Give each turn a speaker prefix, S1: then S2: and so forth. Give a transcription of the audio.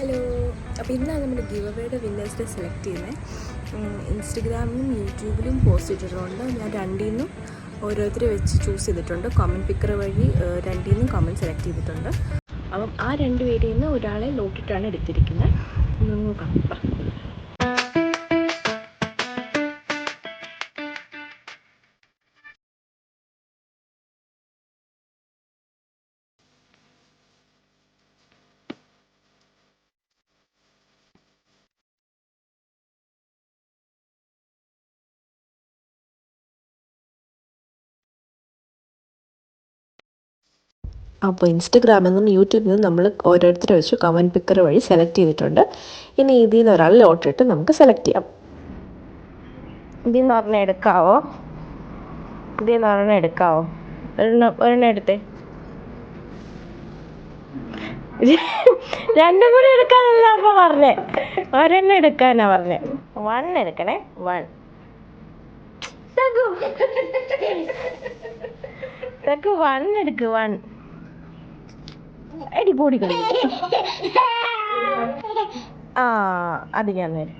S1: Hello. അപ്പോൾ ഇന്നാണ് നമ്മൾ ഗിവ് അവേയുടെ വിന്നേഴ്സിനെ സെലക്ട് ചെയ്യുന്നത്. ഇൻസ്റ്റഗ്രാമിലും യൂട്യൂബിലും പോസ്റ്റ് ഇട്ടിട്ടുണ്ട്. ഞാൻ രണ്ടിൽ നിന്നും ഓരോരുത്തരെ വെച്ച് ചൂസ് ചെയ്തിട്ടുണ്ട്. കമൻറ്റ് പിക്കർ വഴി രണ്ടിൽ നിന്നും കമൻറ്റ് സെലക്ട് ചെയ്തിട്ടുണ്ട്. അപ്പം ആ രണ്ട് പേരിൽ നിന്ന് ഒരാളെ നോക്കിയിട്ടാണ് എടുത്തിരിക്കുന്നത്. നോക്കാം. അപ്പോൾ ഇൻസ്റ്റഗ്രാമിൽ നിന്നും യൂട്യൂബിൽ നിന്നും നമ്മൾ ഓരോരുത്തരെ വെച്ച് കമൻറ്റ് പിക്കർ വഴി സെലക്ട് ചെയ്തിട്ടുണ്ട്. ഇനി ഇതിൽ നിന്ന് ഒരാൾ ലോട്ടിട്ട് നമുക്ക് സെലക്ട് ചെയ്യാം. ഇതിൽ നിന്ന് പറഞ്ഞാൽ എടുക്കാവോ? ഇതിൽ നിന്ന് പറഞ്ഞാൽ എടുക്കാവോ? ഒരെണ്ണം എടുത്തേ. രണ്ടും കൂടി എടുക്കാനല്ല അപ്പോൾ പറഞ്ഞേ, ഒരെണ്ണം എടുക്കാനാ പറഞ്ഞേ. 1 എടുക്കണേ. 1 തക്ക് 1 എടുക്ക്. 1 എടി പൊടി കളി. അത് ഞാൻ വരും.